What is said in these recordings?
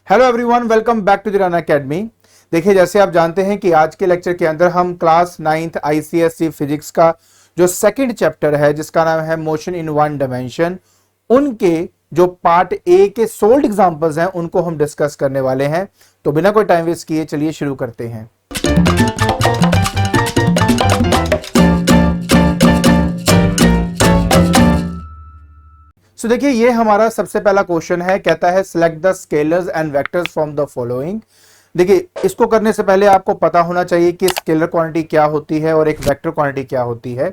Hello everyone, welcome back to the Run Academy. देखिए, जैसे आप जानते हैं कि आज के लेक्चर के अंदर हम क्लास 9th आईसीएसई फिजिक्स का जो सेकंड चैप्टर है जिसका नाम है मोशन इन वन डायमेंशन, उनके जो पार्ट ए के सोल्ड एग्जांपल्स हैं उनको हम डिस्कस करने वाले हैं। तो बिना कोई टाइम वेस्ट किए चलिए शुरू करते हैं। देखिए, ये हमारा सबसे पहला क्वेश्चन है। कहता है select the scalars and vectors from the following. देखिए, इसको करने से पहले आपको पता होना चाहिए कि स्केलर क्वांटिटी क्या होती है और एक वेक्टर क्वांटिटी क्या होती है।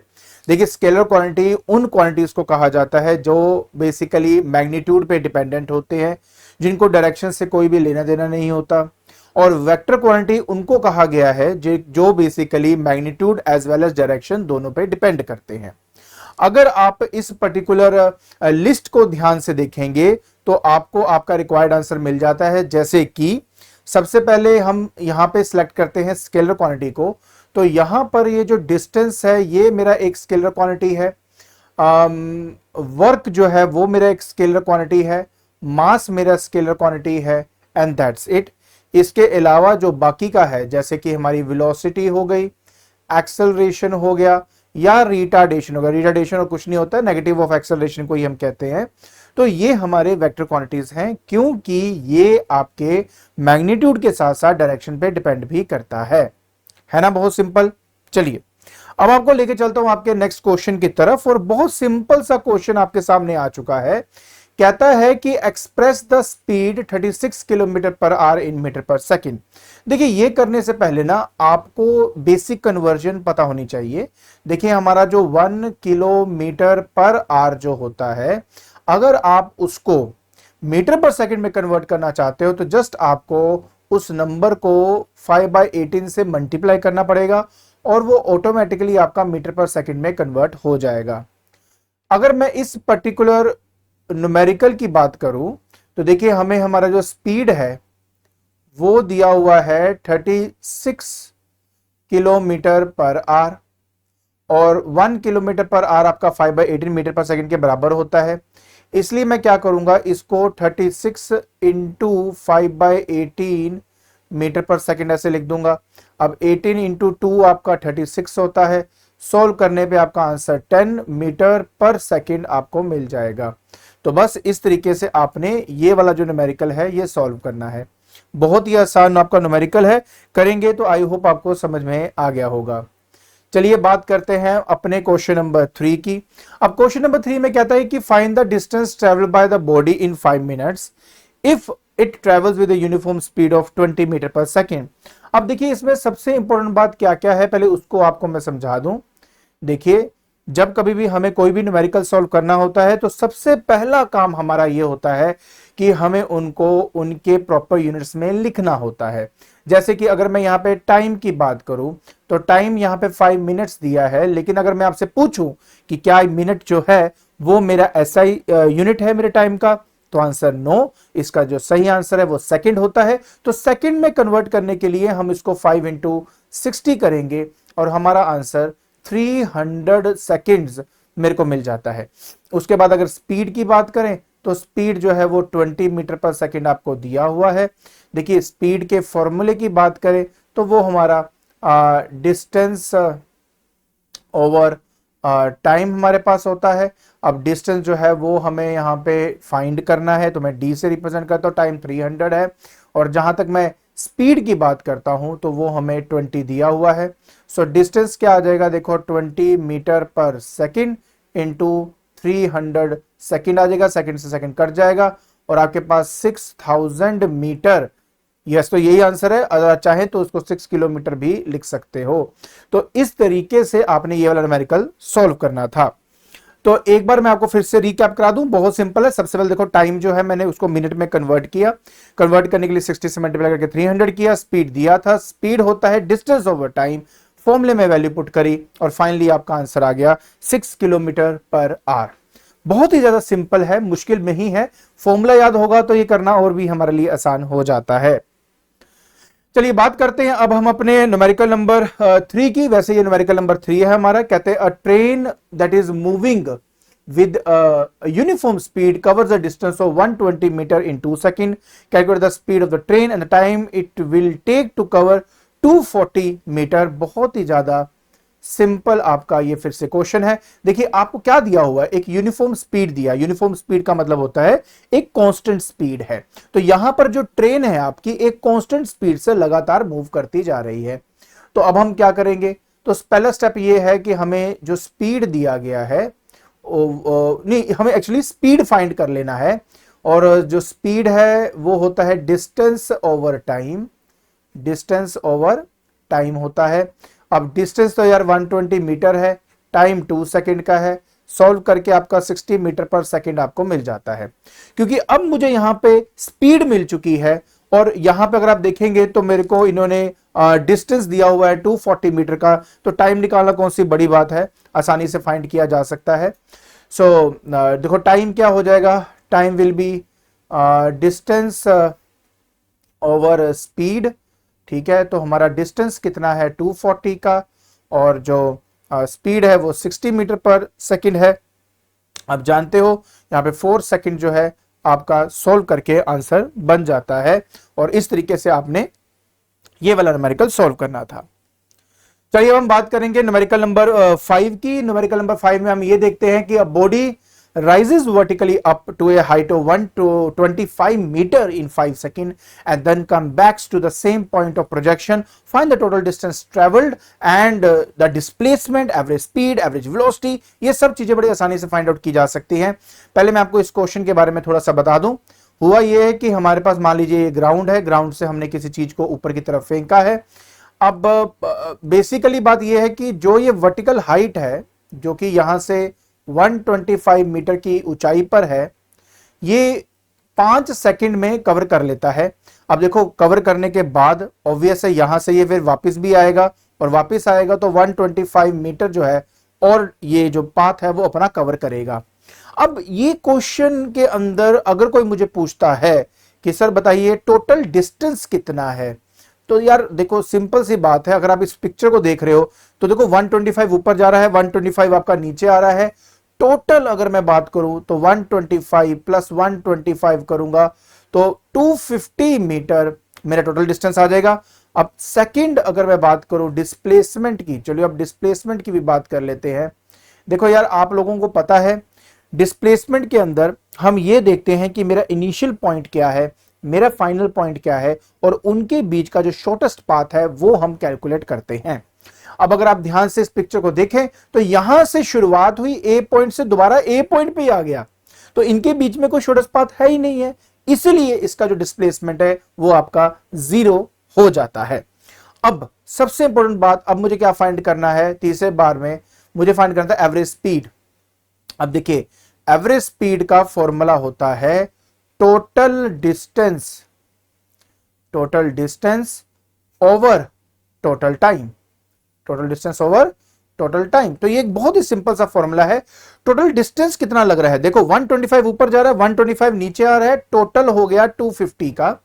देखिए, स्केलर क्वांटिटी उन क्वांटिटीज को कहा जाता है जो बेसिकली मैग्नीट्यूड पे डिपेंडेंट होते हैं, जिनको डायरेक्शन से कोई भी लेना देना नहीं होता। और वेक्टर क्वांटिटी उनको कहा गया है जो basically magnitude as well as direction दोनों पे डिपेंड करते हैं। अगर आप इस पर्टिकुलर लिस्ट को ध्यान से देखेंगे तो आपको आपका रिक्वायर्ड आंसर मिल जाता है। जैसे कि सबसे पहले हम यहां पे सिलेक्ट करते हैं स्केलर क्वांटिटी को, तो यहां पर ये जो डिस्टेंस है ये मेरा एक स्केलर क्वांटिटी है, वर्क जो है वो मेरा एक स्केलर क्वांटिटी है, मास मेरा स्केलर क्वांटिटी है, एंड दैट्स इट। इसके अलावा जो बाकी का है, जैसे कि हमारी वेलोसिटी हो गई, एक्सेलरेशन हो गया या रिटार्डेशन होगा। रिटार्डेशन और कुछ नहीं होता, नेगेटिव ऑफ एक्सेलरेशन को ही हम कहते हैं। तो ये हमारे वेक्टर क्वांटिटीज हैं, क्योंकि ये आपके मैग्नीट्यूड के साथ साथ डायरेक्शन पे डिपेंड भी करता है ना। बहुत सिंपल। चलिए, अब आपको लेके चलता हूं आपके नेक्स्ट क्वेश्चन की तरफ, और बहुत सिंपल सा क्वेश्चन आपके सामने आ चुका है। कहता है कि express the speed 36 kilometre per hour in metre per second. देखिए, ये करने से पहले ना आपको बेसिक कन्वर्जन पता होनी चाहिए। देखिए, हमारा जो 1 किलोमीटर पर आवर जो होता है, अगर आप उसको मीटर पर सेकंड में कन्वर्ट करना चाहते हो तो जस्ट आपको उस नंबर को 5/18 से मल्टीप्लाई करना पड़ेगा और वो ऑटोमेटिकली आपका मीटर पर सेकंड में कन्वर्ट हो जाएगा। अगर मैं इस पर्टिकुलर न्यूमेरिकल की बात करूं तो देखिए, हमें हमारा जो स्पीड है वो दिया हुआ है 36 किलोमीटर पर आवर, और 1 किलोमीटर पर आवर आपका 5/18 मीटर पर सेकंड के बराबर होता है। इसलिए मैं क्या करूंगा, इसको 36 इंटू 5/18 मीटर पर सेकंड ऐसे लिख दूंगा। अब 18 इंटू 2 आपका 36 होता है। सॉल्व करने पे आपका आंसर 10 मीटर पर सेकंड आपको मिल जाएगा। तो बस इस तरीके से आपने ये वाला जो न्यूमेरिकल है ये सॉल्व करना है। बहुत ही आसान आपका न्यूमेरिकल है, करेंगे तो आई होप आपको समझ में आ गया होगा। चलिए बात करते हैं अपने क्वेश्चन नंबर 3 की। अब क्वेश्चन नंबर 3 में कहता है कि find the distance travel by the body in 5 minutes if it travels with a uniform speed of 20 metre per second. अब देखिए, इसमें सबसे इंपॉर्टेंट बात क्या क्या है पहले उसको आपको मैं समझा दूं। देखिए, जब कभी भी हमें कोई भी न्यूमेरिकल सॉल्व करना होता है तो सबसे पहला काम हमारा ये होता है कि हमें उनको उनके प्रॉपर यूनिट्स में लिखना होता है। जैसे कि अगर मैं यहाँ पे टाइम की बात करूं तो टाइम यहाँ पे 5 मिनट्स दिया है, लेकिन अगर मैं आपसे पूछूं कि क्या मिनट जो है वो मेरा एसआई यूनिट है मेरे टाइम का, तो आंसर नो। इसका जो सही आंसर है वो सेकंड होता है। तो सेकंड में कन्वर्ट करने के लिए हम इसको 5 इंटू 60 करेंगे और हमारा आंसर 300 सेकेंड्स मेरे को मिल जाता है। उसके बाद अगर स्पीड की बात करें तो स्पीड जो है वो 20 मीटर पर सेकेंड आपको दिया हुआ है। देखिए, स्पीड के फॉर्मूले की बात करें तो वो हमारा डिस्टेंस ओवर टाइम हमारे पास होता है। अब डिस्टेंस जो है वो हमें यहाँ पे फाइंड करना है, तो मैं डी से रिप्रेजेंट करता हूँ। टाइम 300 है, और जहां तक मैं स्पीड की बात करता हूं तो वो हमें 20 दिया हुआ है। सो डिस्टेंस क्या आ जाएगा, देखो 20 metre per second into 300 second आ जाएगा। सेकेंड से सेकेंड कट जाएगा और आपके पास 6000 मीटर। यस, तो यही आंसर है। अगर चाहे तो उसको 6 किलोमीटर भी लिख सकते हो। तो इस तरीके से आपने ये वाला न्यूमेरिकल सॉल्व करना था। तो एक बार मैं आपको फिर से रिकैप करा दूं, बहुत सिंपल है। सबसे पहले देखो, टाइम जो है मैंने उसको मिनट में कन्वर्ट किया। कन्वर्ट करने के लिए 60 से मल्टीप्लाई करके 300 किया। स्पीड दिया था, स्पीड होता है डिस्टेंस ओवर टाइम, फॉर्मूले में वैल्यू पुट करी और फाइनली आपका आंसर आ गया 6 किलोमीटर पर आवर। बहुत ही ज्यादा सिंपल है, मुश्किल में ही है। फॉर्मूला याद होगा तो ये करना और भी हमारे लिए आसान हो जाता है। चलिए बात करते हैं अब हम अपने न्यूमेरिकल नंबर 3 की। वैसे ये न्यूमेरिकल नंबर 3 है हमारा। कहते हैं अ train that is moving with a uniform speed covers a distance of 120 meter in 2 seconds. Calculate the speed of the train and the time it will take to cover 240 meter. बहुत ही ज्यादा simple आपका ये फिर से question है। देखिए आपको क्या दिया हुआ है, एक यूनिफॉर्म स्पीड दिया। यूनिफॉर्म स्पीड का मतलब होता है एक कांस्टेंट स्पीड है। तो यहां पर जो ट्रेन है आपकी एक कांस्टेंट स्पीड से लगातार मूव करती जा रही है। तो अब हम क्या करेंगे, तो पहला स्टेप ये है कि हमें जो स्पीड दिया गया है नहीं, हमें एक्चुअली स्पीड फाइंड कर लेना है। और जो स्पीड है वो होता है distance over time. Distance over time होता है। अब डिस्टेंस तो यार 120 मीटर है, टाइम 2 सेकंड का है। सॉल्व करके आपका 60 मीटर पर सेकंड आपको मिल जाता है। क्योंकि अब मुझे यहां पे स्पीड मिल चुकी है और यहां पे अगर आप देखेंगे तो मेरे को इन्होंने डिस्टेंस दिया हुआ है 240 मीटर का, तो टाइम निकालना कौन सी बड़ी बात है, आसानी से फाइंड किया जा सकता है। सो देखो टाइम क्या हो जाएगा, time will be distance over speed. ठीक है, तो हमारा डिस्टेंस कितना है 240 का और जो स्पीड है वो 60 मीटर पर सेकंड है। आप जानते हो यहाँ पे 4 सेकंड जो है आपका सोल्व करके आंसर बन जाता है। और इस तरीके से आपने ये वाला न्यूमेरिकल सॉल्व करना था। चलिए अब हम बात करेंगे न्यूमेरिकल नंबर 5 की। न्यूमेरिकल नंबर 5 में हम ये देखते हैं कि a body rises vertically up to a height of 125 meter in 5 seconds and then come back to the same point of projection. Find the total distance traveled and the displacement, average speed, average velocity. ये सब चीजें बड़ी आसानी से find out की जा सकती हैं। पहले मैं आपको इस क्वेश्चन के बारे में थोड़ा सा बता दूं। हुआ ये है कि हमारे पास मान लीजिए ये ग्राउंड है, ग्राउंड से हमने किसी चीज को ऊपर की तरफ फेंका है। अब बेसिकली बात यह है कि जो ये वर्टिकल हाइट है जो कि यहां से 125 मीटर की ऊंचाई पर है, ये 5 सेकंड में कवर कर लेता है। अब देखो कवर करने के बाद ऑब्वियस है यहां से ये फिर वापस भी आएगा और वापस आएगा तो 125 मीटर जो है और ये जो पाथ है वो अपना कवर करेगा। अब ये क्वेश्चन के अंदर अगर कोई मुझे पूछता है कि सर बताइए टोटल डिस्टेंस कितना है, तो यार देखो सिंपल सी बात है, अगर आप इस पिक्चर को देख रहे हो तो देखो 125 ऊपर जा रहा है, 125 आपका नीचे आ रहा है। टोटल अगर मैं बात करूं तो 125 प्लस 125 करूंगा तो 250 मीटर मेरा टोटल डिस्टेंस आ जाएगा। अब सेकंड अगर मैं बात करूं डिस्प्लेसमेंट की, चलिए अब डिस्प्लेसमेंट की भी बात कर लेते हैं। देखो यार आप लोगों को पता है डिस्प्लेसमेंट के अंदर हम ये देखते हैं कि मेरा इनिशियल पॉइंट क्या है, मेरा फाइनल पॉइंट क्या है और उनके बीच का जो शॉर्टेस्ट पाथ है वो हम कैलकुलेट करते हैं। अब अगर आप ध्यान से इस पिक्चर को देखें तो यहां से शुरुआत हुई ए पॉइंट से दोबारा ए पॉइंट पे आ गया, तो इनके बीच में कोई शॉर्टेस्ट पाथ है ही नहीं है, इसलिए इसका जो डिस्प्लेसमेंट है वो आपका 0 हो जाता है। अब सबसे इंपॉर्टेंट बात, अब मुझे क्या फाइंड करना है, तीसरे बार में मुझे फाइंड करना था एवरेज स्पीड। अब देखिए एवरेज स्पीड का फॉर्मूला होता है total distance over total time. Total distance over total time, तो ये एक बहुत ही सिंपल सा फॉर्मूला है। टोटल डिस्टेंस कितना लग रहा है, देखो 125 ऊपर जा रहा है, 125 नीचे आ रहा है, टोटल हो गया 250 का।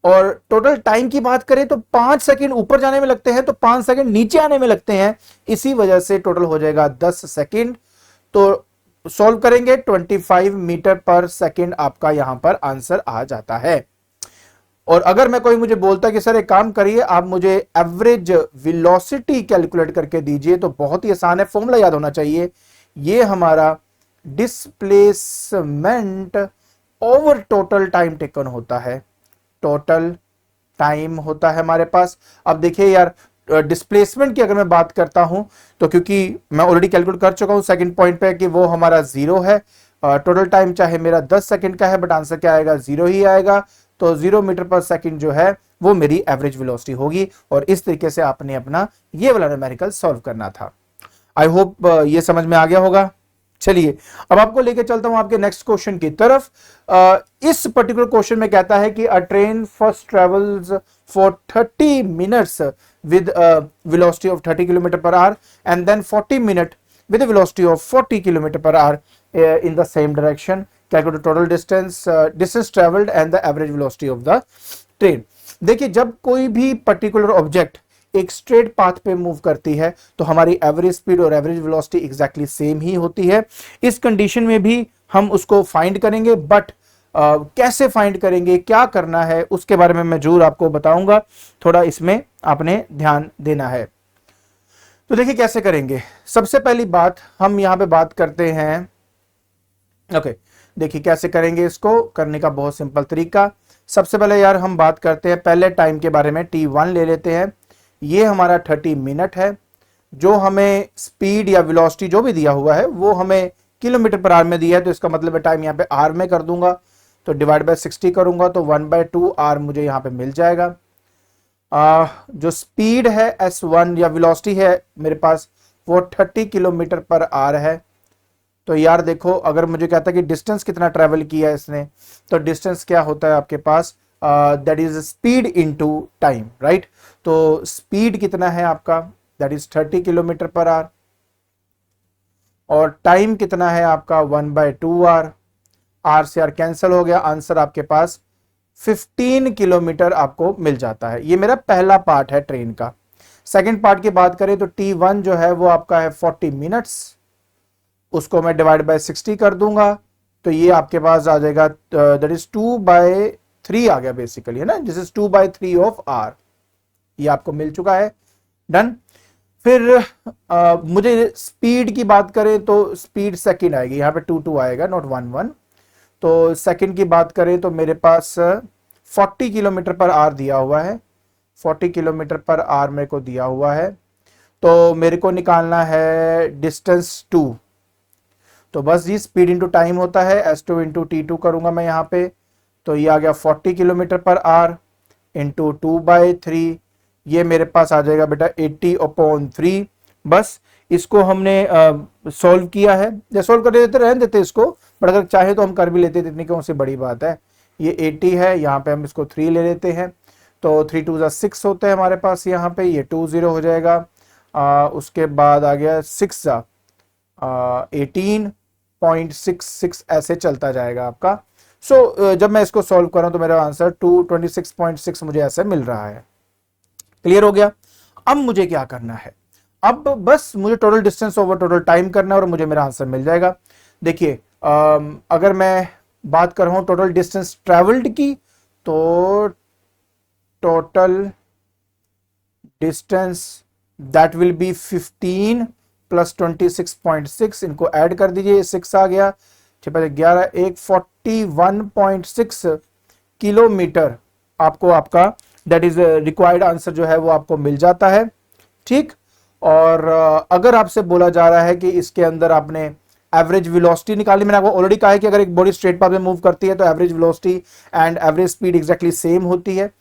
और टोटल टाइम की बात करें तो 5 सेकंड ऊपर जाने में लगते हैं तो 5 सेकंड नीचे आने में लगते हैं, इसी वजह से टोटल हो जाएगा 10 सेकंड। तो सॉल्व करेंगे 25 मीटर पर सेकंड आपका यहां पर आंसर आ जाता है। और अगर मैं कोई मुझे बोलता कि सर एक काम करिए आप मुझे एवरेज वेलोसिटी कैलकुलेट करके दीजिए, तो बहुत ही आसान है, फॉर्मूला याद होना चाहिए। ये हमारा displacement over total time taken होता है, टोटल टाइम होता है हमारे पास। अब देखिए यार डिस्प्लेसमेंट की अगर मैं बात करता हूं तो क्योंकि मैं ऑलरेडी कैलकुलेट कर चुका हूं सेकंड पॉइंट पे कि वो हमारा 0 है। टोटल टाइम चाहे मेरा 10 सेकंड का है बट आंसर क्या आएगा 0 ही आएगा, तो 0 मीटर पर सेकंड जो है वो मेरी एवरेज वेलोसिटी होगी। और इस तरीके से आपने अपना ये वाला न्यूमेरिकल सॉल्व करना था। आई होप ये समझ में आ गया होगा। चलिए अब आपको लेके चलता हूं आपके नेक्स्ट क्वेश्चन की तरफ। इस पर्टिकुलर क्वेश्चन में कहता है कि अ train first travels for 30 minutes with a velocity of 30 km per hour and then 40 minutes with a velocity of 40 km per hour in the same direction. Calculate the total distance traveled and the average velocity of the train. देखिए जब कोई भी particular object एक straight path पे move करती है तो हमारी एवरेज स्पीड और एवरेज वेलोसिटी एग्जैक्टली सेम ही होती है। इस कंडीशन में भी हम उसको फाइंड करेंगे, बट कैसे फाइंड करेंगे, क्या करना है, उसके बारे में मैं जरूर आपको बताऊंगा। थोड़ा इसमें आपने ध्यान देना है। तो देखिए कैसे करेंगे। सबसे पहली बात हम यहां पे बात करते हैं, ओके देखिए कैसे करेंगे। इसको करने का बहुत सिंपल तरीका, सबसे पहले यार हम बात करते हैं पहले टाइम के बारे में। t1 ले लेते हैं, ये हमारा 30 मिनट है। जो हमें स्पीड या वेलोसिटी जो भी दिया हुआ है वो हमें किलोमीटर पर आवर में दिया है, तो इसका मतलब है टाइम यहाँ पे आर में कर दूंगा, तो डिवाइड बाय 60 करूंगा तो 1/2 आर मुझे यहाँ पे मिल जाएगा। जो स्पीड है s1 या वेलोसिटी है मेरे पास वो 30 किलोमीटर पर आवर है। तो यार देखो अगर मुझे कहता है कि डिस्टेंस कितना ट्रेवल किया है इसने, तो डिस्टेंस क्या होता है आपके पास, that is speed into time, right. तो स्पीड कितना है आपका, that is 30 kilometre per hour, और टाइम कितना है आपका 1/2 आर। आर से आर कैंसिल हो गया, आंसर आपके पास 15 किलोमीटर आपको मिल जाता है। ये मेरा पहला पार्ट है ट्रेन का। सेकंड पार्ट की बात करें तो t1 जो है वो आपका है 40 मिनट्स, उसको मैं डिवाइड बाय 60 कर दूंगा तो ये आपके पास आ जाएगा, दैट इज 2/3 आ गया बेसिकली, है ना, दिस इज 2/3 ऑफ आर। ये आपको मिल चुका है, डन। फिर मुझे स्पीड की बात करें तो स्पीड सेकंड आएगी, यहाँ पे 2 आएगा, नॉट 1 तो सेकंड की बात करें तो मेरे पास 40 किलोमीटर पर आवर दिया हुआ है, 40 किलोमीटर पर आवर मेरे को दिया हुआ है। तो मेरे को निकालना है डिस्टेंस 2, तो बस ये स्पीड इंटू टाइम होता है, s2 इंटू t2 करूंगा मैं यहाँ पे, तो ये आ गया 40 किलोमीटर पर आवर इंटू 2/3, ये मेरे पास आ जाएगा बेटा 80/3। बस इसको हमने सॉल्व किया है, या सॉल्व कर देते रहने देते इसको, बट अगर चाहे तो हम कर भी लेते, इतनी कौन सी बड़ी बात है। ये 80 है, यहाँ पे हम इसको 3 ले लेते हैं, तो 3 2 6 होते हैं हमारे पास यहाँ पे, ये 20 हो जाएगा। उसके बाद आ गया 6 18.66 ऐसे चलता जाएगा आपका। सो जब मैं इसको सॉल्व कर रहा हूं तो मेरा आंसर 226.6 मुझे ऐसे मिल रहा है। क्लियर हो गया। अब मुझे क्या करना है, अब बस मुझे total distance over total time करना है और मुझे मेरा आंसर मिल जाएगा। देखिए अगर मैं बात कर रहा हूं टोटल डिस्टेंस ट्रेवल्ड की, तो total distance that will be 15 plus 26.6, इनको ऐड कर दीजिए, 6 आ गया, 11 1 41.6 किलोमीटर आपको आपका दैट इज रिक्वायर्ड आंसर जो है वो आपको मिल जाता है, ठीक। और अगर आपसे बोला जा रहा है कि इसके अंदर आपने एवरेज वेलोसिटी निकाली, मैंने आपको ऑलरेडी कहा है कि अगर एक बॉडी स्ट्रेट पाथ में मूव करती है तो average velocity and average speed exactly same होती है।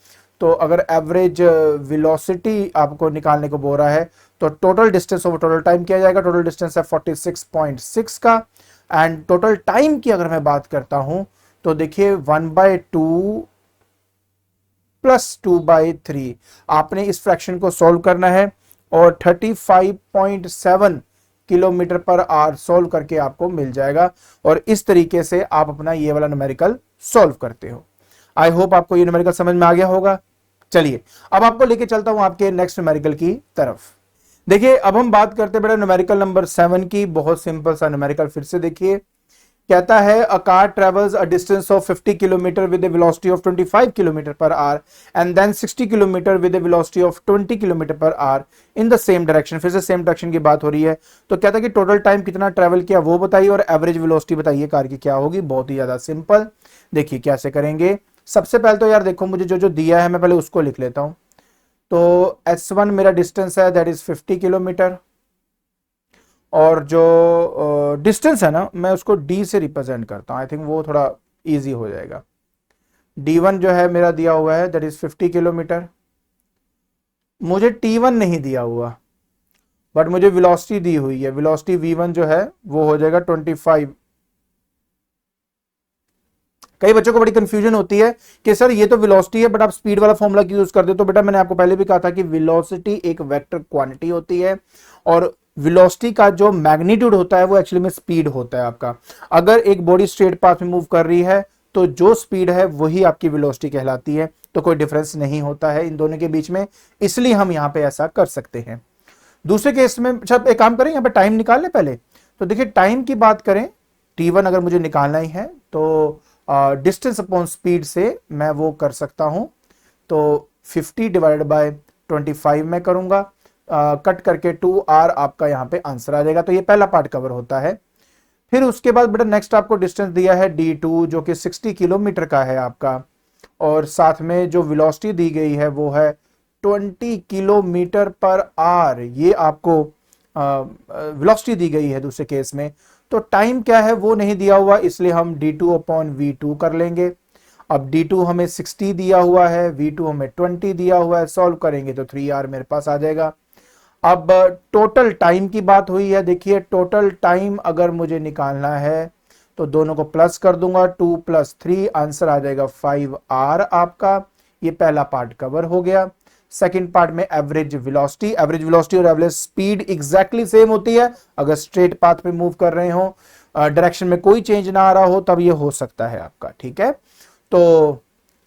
तो अगर एवरेज वेलोसिटी आपको निकालने को बोल रहा है तो total distance over total time किया जाएगा। टोटल डिस्टेंस है 46.6 का, एंड टोटल टाइम की अगर मैं बात करता हूं तो देखिए 1/2 प्लस 2/3 आपने इस फ्रैक्शन को सॉल्व करना है और 35.7 किलोमीटर पर आवर सॉल्व करके आपको मिल जाएगा। और इस तरीके से आप अपना ये वाला न्यूमेरिकल सॉल्व करते हो। आई होप आपको ये न्यूमेरिकल समझ में आ गया होगा। चलिए अब आपको लेके चलता हूं आपके नेक्स्ट न्यूमेरिकल की तरफ। देखिए अब हम बात करते हैं बेटा न्यूमेरिकल नंबर 7 की। बहुत सिंपल सा न्यूमेरिकल फिर से देखिए, कहता है a car travels a distance of 50 kilometre with a velocity of 25 kilometre per hour and then 60 kilometre with a velocity of 20 kilometre per hour in the same direction. फिर से सेम डायरेक्शन की बात हो रही है। तो कहता है कि टोटल टाइम कितना ट्रेवल किया वो बताइए और एवरेज वेलोसिटी बताइए कार की क्या होगी। बहुत ही ज्यादा सिंपल, देखिए कैसे करेंगे। सबसे पहले तो यार देखो मुझे जो जो दिया है मैं पहले उसको लिख लेता हूं। तो S1 मेरा डिस्टेंस है दैट इज 50 किलोमीटर, और जो डिस्टेंस है ना मैं उसको D से रिप्रेजेंट करता हूं, आई थिंक वो थोड़ा इजी हो जाएगा। D1 जो है मेरा दिया हुआ है दैट इज 50 किलोमीटर। मुझे T1 नहीं दिया हुआ बट मुझे वेलोसिटी दी हुई है। वेलोसिटी V1 जो है वो हो जाएगा 25। कई बच्चों को बड़ी कंफ्यूजन होती है कि सर ये तो वेलोसिटी है बट आप स्पीड वाला फॉर्मूला क्यों यूज करते हो। तो बेटा मैंने आपको पहले भी कहा था कि वेलोसिटी एक वेक्टर क्वांटिटी होती है और वेलोसिटी का जो मैग्नीट्यूड होता है वो एक्चुअली में स्पीड होता है आपका। अगर एक बॉडी स्ट्रेट पाथ में मूव कर रही है तो जो स्पीड है वही आपकी वेलोसिटी कहलाती है, तो कोई डिफरेंस नहीं होता है इन दोनों के बीच में, इसलिए हम यहाँ पे ऐसा कर सकते हैं। दूसरे केस में जब एक काम करें, यहाँ पे टाइम निकाल लें पहले। तो देखिए टाइम की बात करें, t1 अगर मुझे निकालना ही है तो डिस्टेंस अपॉन स्पीड से मैं वो कर सकता हूं, तो 50 डिवाइडेड बाय 25 में करूंगा, कट करके 2r आपका यहाँ पे आंसर आ जाएगा। तो ये पहला पार्ट कवर होता है। फिर उसके बाद बेटा नेक्स्ट आपको डिस्टेंस दिया है d2 जो कि 60 किलोमीटर का है आपका, और साथ में जो वेलोसिटी दी गई है वो है 20 किलोमीटर पर आवर, ये आपको वेलोसिटी दी गई है दूसरे केस में। तो टाइम क्या है वो नहीं दिया हुआ, इसलिए हम d2 अपॉन v2 कर लेंगे। अब d2 हमें 60 दिया हुआ है, v2 हमें 20 दिया हुआ है, सॉल्व करेंगे तो 3r मेरे पास आ जाएगा। अब टोटल टाइम की बात हुई है, देखिए टोटल टाइम अगर मुझे निकालना है तो दोनों को प्लस कर दूंगा, 2 + 3 आंसर आ जाएगा 5r आपका। ये पहला पार्ट कवर हो गया। सेकंड पार्ट में एवरेज वेलोसिटी और एवरेज स्पीड एग्जैक्टली सेम होती है। अगर स्ट्रेट पाथ पे मूव कर रहे हो, डायरेक्शन में कोई चेंज ना आ रहा हो, तब ये हो सकता है आपका, ठीक है। तो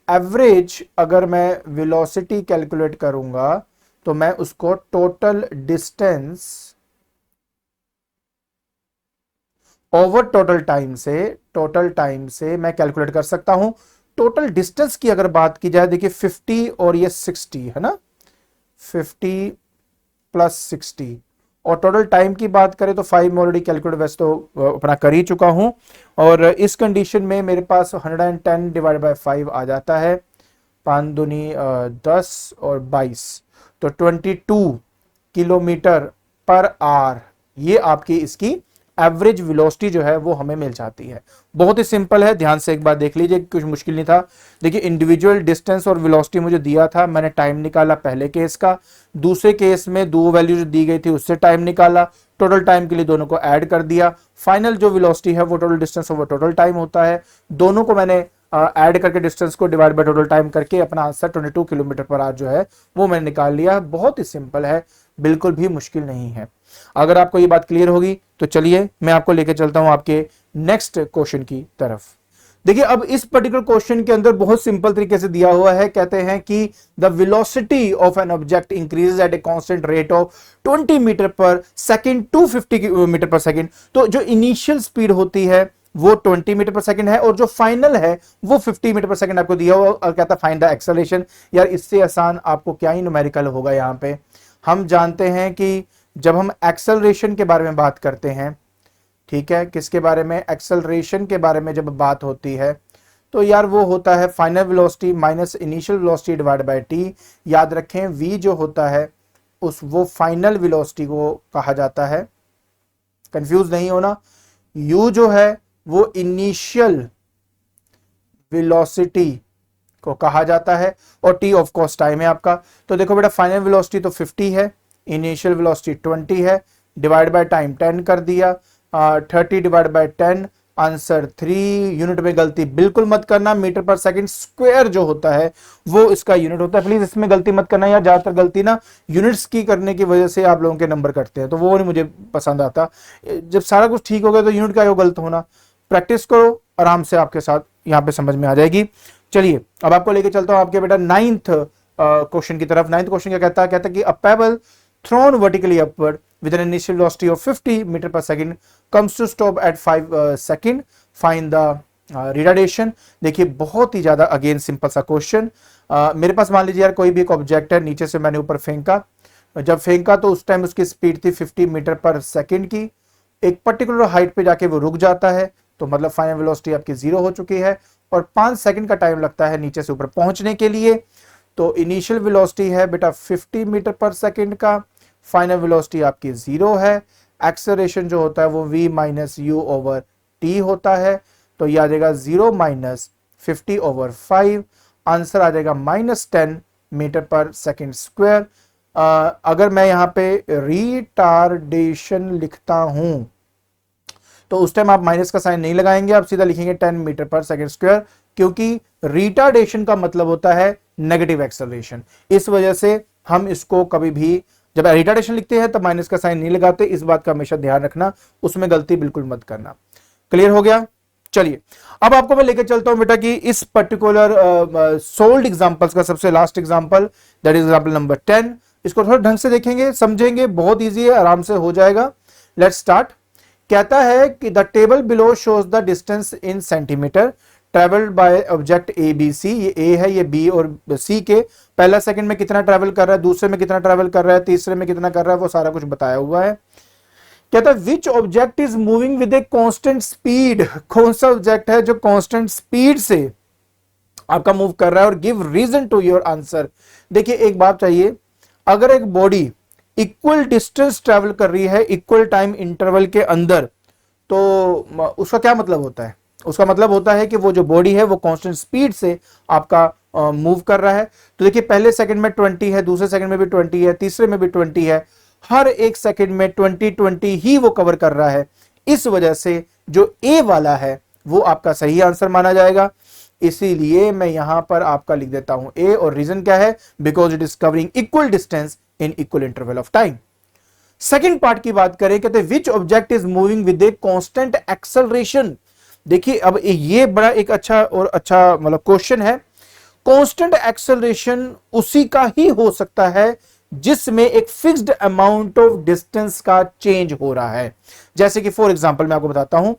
एवरेज अगर मैं वेलोसिटी कैलकुलेट करूंगा तो मैं उसको total distance over total time से मैं कैलकुलेट कर सकता हूं। टोटल डिस्टेंस की अगर बात की जाए, देखिए 50 और ये 60 है ना, 50 + 60, और टोटल टाइम की बात करें तो 5 में ऑलरेडी कैलकुलेट वैसे तो अपना कर ही चुका हूं, और इस कंडीशन में मेरे पास 110 डिवाइड बाय 5 आ जाता है, 5 दूनी 10 और 22, तो 22 किलोमीटर पर आवर, ये आपकी इसकी एवरेज वेलोसिटी जो है वो हमें मिल जाती है। बहुत ही सिंपल है, ध्यान से एक बार देख लीजिए, कुछ मुश्किल नहीं था। देखिए इंडिविजुअल डिस्टेंस और वेलोसिटी मुझे दिया था, मैंने टाइम निकाला पहले केस का, दूसरे केस में दो वैल्यू जो दी गई थी उससे टाइम निकाला, टोटल टाइम के लिए दोनों को ऐड कर दिया, फाइनल जो वेलोसिटी है वो total distance over total time होता है। दोनों को मैंने ऐड करके डिस्टेंस को डिवाइड बाय टोटल टाइम करके अपना आंसर 22 किलोमीटर पर आवर जो है वो मैंने निकाल लिया। बहुत ही सिंपल है, बिल्कुल भी मुश्किल नहीं है। अगर आपको ये बात क्लियर होगी तो चलिए मैं आपको लेके चलता हूं आपके नेक्स्ट क्वेश्चन की तरफ। देखिए अब इस पर्टिकुलर क्वेश्चन के अंदर बहुत सिंपल तरीके से दिया हुआ है, कहते हैं कि the velocity of an object increases at a constant rate of 20 metre per second to 50 metre per second. तो जो इनिशियल स्पीड होती है वो 20 मीटर पर सेकंड है, और जो फाइनल है वो 50 मीटर पर सेकंड आपको दिया हुआ, और कहता है फाइंड द एक्सेलरेशन। यार इससे आसान आपको क्या ही न्यूमेरिकल होगा। यहां पे हम जानते हैं कि जब हम एक्सेलरेशन के बारे में बात करते हैं, ठीक है, किसके बारे में, एक्सेलरेशन के बारे में जब बात होती है तो यार वो होता है final velocity minus initial velocity divide by T. याद रखें v जो होता है उस वो फाइनल वेलोसिटी को कहा जाता है, कंफ्यूज नहीं होना। u जो है वो इनिशियल वेलोसिटी को कहा जाता है, और t ऑफ कोर्स टाइम है आपका। तो देखो बेटा फाइनल वेलोसिटी तो 50 है, इनिशियल वेलोसिटी 20 है, डिवाइड बाय टाइम 10 कर दिया, 30 डिवाइड बाय 10 आंसर 3। यूनिट में गलती बिल्कुल मत करना, मीटर पर सेकंड स्क्वायर जो होता है वो इसका यूनिट होता है, प्लीज इसमें गलती मत करना यार। ज्यादातर गलती ना यूनिट्स की करने की वजह से आप लोगों के नंबर कटते हैं, तो वो नहीं मुझे पसंद आता। जब सारा कुछ ठीक हो गया तो यूनिट का गलत होना, प्रैक्टिस करो आराम से, आपके साथ यहाँ पे समझ में आ जाएगी। चलिए अब आपको लेके चलता हूं आपके बेटा नाइन्थ क्वेश्चन की तरफ। नाइन्थ क्वेश्चन क्या कहता है कि अ payable thrown vertically upward with an initial velocity of 50 meter per second comes to stop at 5 second. Find the retardation. देखिए बहुत ही ज्यादा अगेन सिंपल सा क्वेश्चन। मेरे पास मान लीजिए यार कोई भी एक ऑब्जेक्ट है, नीचे से मैंने ऊपर फेंका, जब फेंका तो उस टाइम उसकी स्पीड थी 50 मीटर पर सेकंड की, एक पर्टिकुलर हाइट पे जाके वो रुक जाता है, तो मतलब फाइनल वेलोसिटी आपकी 0 हो चुकी है, और 5 सेकंड का टाइम लगता है नीचे से ऊपर पहुंचने के लिए। तो इनिशियल वेलोसिटी है बेटा 50 मीटर पर सेकंड का, फाइनल वेलोसिटी आपकी 0 है, एक्सेलरेशन जो होता है वो v minus you over T होता है, तो ये आ जाएगा 0 माइनस 50 ओवर 5, आंसर आ जाएगा -10 मीटर पर सेकंड स्क्वायर। अगर मैं यहाँ पे रिटार्डेशन लिखता हूं तो उस टाइम आप माइनस का साइन नहीं लगाएंगे, आप सीधा लिखेंगे 10 मीटर पर सेकंड स्क्वायर, क्योंकि रिटार्डेशन का मतलब होता है नेगेटिव एक्सेलरेशन। इस वजह से हम इसको कभी भी जब रिटार्डेशन लिखते हैं तब माइनस का साइन नहीं लगाते, इस बात का हमेशा ध्यान रखना, उसमें गलती बिल्कुल मत करना। क्लियर हो गया? चलिए अब आपको मैं लेकर चलता हूं बेटा कि इस पर्टिकुलर सोल्ड एग्जांपल्स का सबसे last example, that is example number 10। इसको थोड़ा ढंग से देखेंगे, समझेंगे, बहुत इजी है, आराम से हो जाएगा। Let's start. कहता है कि the table below shows the distance in centimetre travelled by object A B C. ये ए है, ये बी और सी के पहला सेकंड में कितना ट्रेवल कर रहा है, दूसरे में कितना ट्रेवल कर रहा है, तीसरे में कितना कर रहा है, वो सारा कुछ बताया हुआ है। कहता है which object is moving with a constant speed. कौन सा ऑब्जेक्ट है जो कांस्टेंट स्पीड से आपका मूव कर रहा है, और give reason to your answer. देखिए एक बात चाहिए, अगर एक बॉडी इक्वल डिस्टेंस ट्रेवल कर रही है इक्वल टाइम इंटरवल के अंदर, तो उसका क्या मतलब होता है? उसका मतलब होता है कि वो जो बॉडी है वो कांस्टेंट स्पीड से आपका मूव कर रहा है। तो देखिए पहले सेकंड में 20 है, दूसरे सेकंड में भी 20 है, तीसरे में भी 20 है, हर एक सेकंड में 20 ही वो कवर कर रहा है। इस वजह से जो ए वाला है वो आपका सही आंसर माना जाएगा। इसीलिए मैं यहां पर आपका लिख देता हूं ए, और रीजन क्या है? Because it is covering equal distance in equal interval of time. Second part की बात करें, कहते हैं which object is moving with a constant acceleration. देखिए अब ये बड़ा एक अच्छा मतलब क्वेश्चन है। कांस्टेंट एक्सेलरेशन उसी का ही हो सकता है जिसमें एक फिक्स्ड अमाउंट ऑफ डिस्टेंस का चेंज हो रहा है। जैसे कि फॉर एग्जांपल मैं आपको बताता हूं,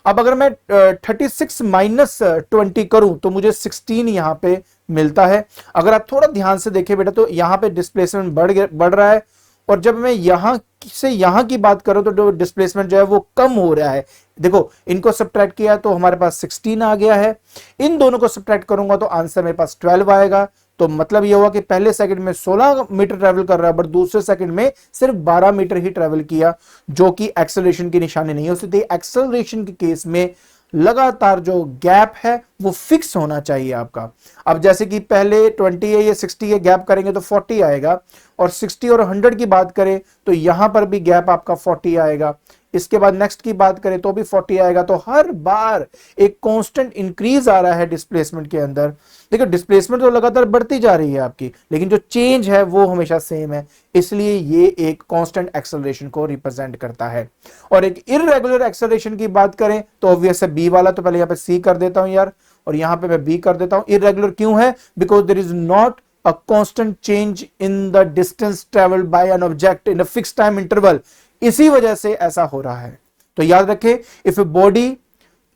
अब अगर मैं 36 माइनस 20 करूं तो मुझे 16 यहां पे मिलता है। अगर आप थोड़ा ध्यान से देखें बेटा तो यहां पे डिस्प्लेसमेंट बढ़ रहा है, और जब मैं यहां से यहां की बात करूं तो जो डिस्प्लेसमेंट जो है वो कम हो रहा है। देखो इनको सब्ट्रैक्ट किया तो हमारे पास 16 आ गया है, इन दोनों को सब्ट्रैक्ट करूंगा तो आंसर मेरे पास 12 आएगा। तो मतलब ये हुआ कि पहले सेकंड में 16 मीटर ट्रेवल कर रहा है, बट दूसरे सेकंड में सिर्फ 12 मीटर ही ट्रेवल किया, जो कि एक्सेलरेशन की निशानी नहीं हो सकती। एक्सेलरेशन के केस में लगातार जो गैप है वो फिक्स होना चाहिए आपका। अब जैसे कि पहले 20 है, ये 60 है, गैप करेंगे तो 40 आएगा, और 60 और 100 की बात करें तो यहां पर भी गैप आपका 40 आएगा। इसके बाद नेक्स्ट की बात करें तो भी 40 आएगा। तो हर बार एक कांस्टेंट इंक्रीज आ रहा है डिस्प्लेसमेंट के अंदर। देखो डिस्प्लेसमेंट तो लगातार बढ़ती जा रही है आपकी, लेकिन जो चेंज है वो हमेशा सेम है, इसलिए ये एक कांस्टेंट एक्सेलरेशन को रिप्रेजेंट करता है। और एक इररेगुलर एक्सेलरेशन की बात करें तो ऑब्वियस है बी वाला, तो पहले यहां पे सी कर देता हूं यार, और यहां पे मैं बी कर देता हूं। इररेगुलर क्यों है? Because there is not a constant change in the distance traveled by an object in a fixed time interval। इसी वजह से ऐसा हो रहा है। तो याद रखें, if a body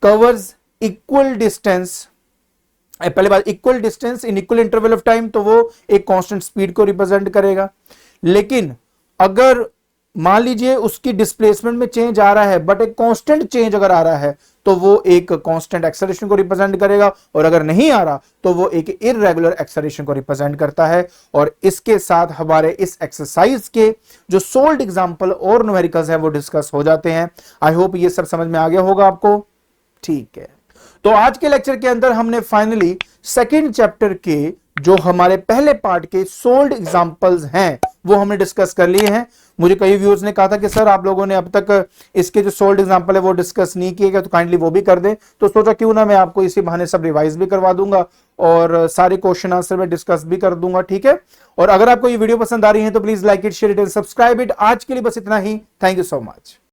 covers equal distance, पहले बात equal distance in equal interval of time, तो वो एक कांस्टेंट स्पीड को रिप्रेजेंट करेगा। लेकिन अगर मान लीजिए उसकी डिस्प्लेसमेंट में चेंज आ रहा है बट एक कांस्टेंट चेंज अगर आ रहा है तो वो एक कांस्टेंट एक्सेलरेशन को रिप्रेजेंट करेगा, और अगर नहीं आ रहा तो वो एक इररेगुलर एक्सेलरेशन को रिप्रेजेंट करता है। और इसके साथ हमारे इस एक्सरसाइज के जो सोल्ड एग्जांपल और न्यूमेरिकल्स हैं वो डिस्कस हो जाते हैं। आई होप ये सब समझ में आ गया होगा आपको। ठीक है, तो आज के लेक्चर के अंदर हमने फाइनली सेकेंड चैप्टर के जो हमारे पहले पार्ट के सोल्ड एग्जांपल्स हैं वो हमने डिस्कस कर लिए हैं। मुझे कई व्यूअर्स ने कहा था कि सर आप लोगों ने अब तक इसके जो सोल्ड एग्जांपल है वो डिस्कस नहीं किए गए, तो काइंडली वो भी कर दें। तो सोचा क्यों ना मैं आपको इसी बहाने सब रिवाइज भी करवा दूंगा और सारे क्वेश्चन आंसर में डिस्कस भी कर दूंगा। ठीक है, और अगर आपको ये वीडियो पसंद आ रही है तो please like it, share it and subscribe it. आज के लिए बस इतना ही। Thank you so much.